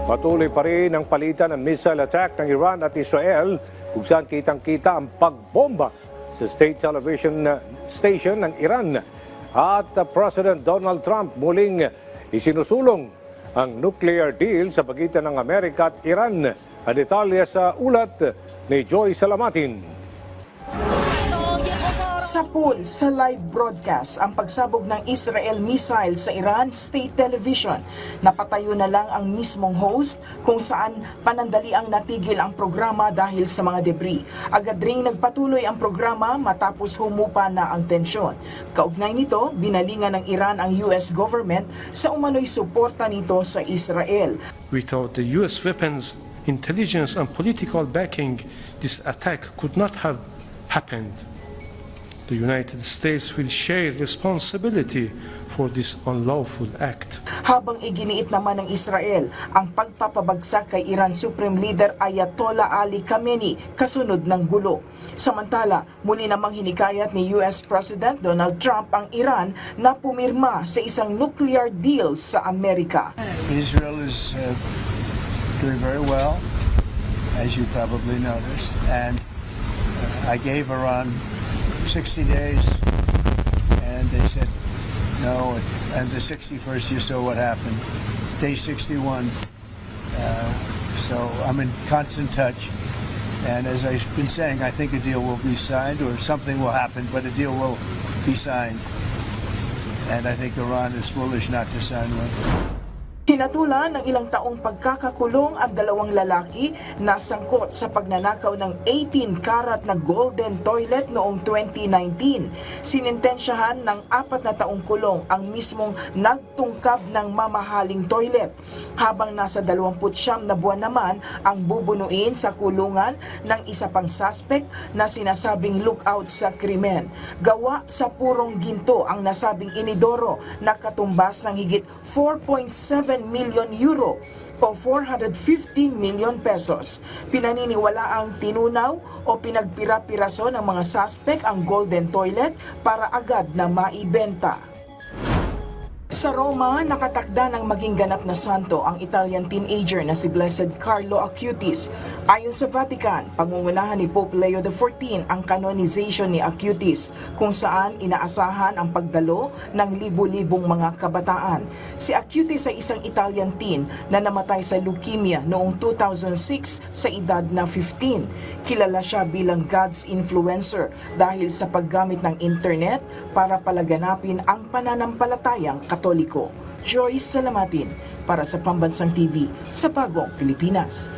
Patuloy pa rin ang palitan ng missile attack ng Iran at Israel kung saan kitang-kita ang pagbomba sa state television station ng Iran. At President Donald Trump muling isinusulong ang nuclear deal sa pagitan ng Amerika at Iran. Ang detalye sa ulat ni Joy Salamatin. Sa pool sa live broadcast ang pagsabog ng Israel missile sa Iran State Television. Napatayo na lang ang mismong host kung saan panandali ang natigil ang programa dahil sa mga debris. Agad ring nagpatuloy ang programa matapos humupa na ang tensyon. Kaugnay nito, binalingan ng Iran ang US government sa umano'y suporta nito sa Israel. Without the US weapons, intelligence and political backing, this attack could not have happened. The United States will share responsibility for this unlawful act. Habang iginiit naman ng Israel ang pagpapabagsak kay Iran Supreme Leader Ayatollah Ali Khamenei kasunod ng gulo. Samantala, muli namang hinikayat ni US President Donald Trump ang Iran na pumirma sa isang nuclear deal sa Amerika. Israel is doing very well, as you probably noticed, and I gave Iran 60 days, and they said no, and the 61st you saw what happened, day 61. So I'm in constant touch, and as I've been saying, I think a deal will be signed, or something will happen, but a deal will be signed, and I think Iran is foolish not to sign one. Hinatulan ng ilang taong pagkakakulong ang dalawang lalaki na sangkot sa pagnanakaw ng 18-karat na golden toilet noong 2019. Sinintensyahan ng 4 na taong kulong ang mismong nagtungkab ng mamahaling toilet. Habang nasa 29 na buwan naman ang bubunuin sa kulungan ng isa pang suspect na sinasabing lookout sa krimen. Gawa sa purong ginto ang nasabing inidoro na katumbas ng higit 4.7 million euro o 450 million pesos. Pinaniniwala ang tinunaw o pinagpira-piraso ng mga suspect ang golden toilet para agad na maibenta. Sa Roma, nakatakda ng maging ganap na santo ang Italian teenager na si Blessed Carlo Acutis. Ayon sa Vatican, pangungunahan ni Pope Leo XIV ang canonization ni Acutis, kung saan inaasahan ang pagdalo ng libu-libong mga kabataan. Si Acutis ay isang Italian teen na namatay sa leukemia noong 2006 sa edad na 15. Kilala siya bilang God's influencer dahil sa paggamit ng internet para palaganapin ang pananampalatayang Katoliko. Joy Salamatin para sa Pambansang TV sa Bagong Pilipinas.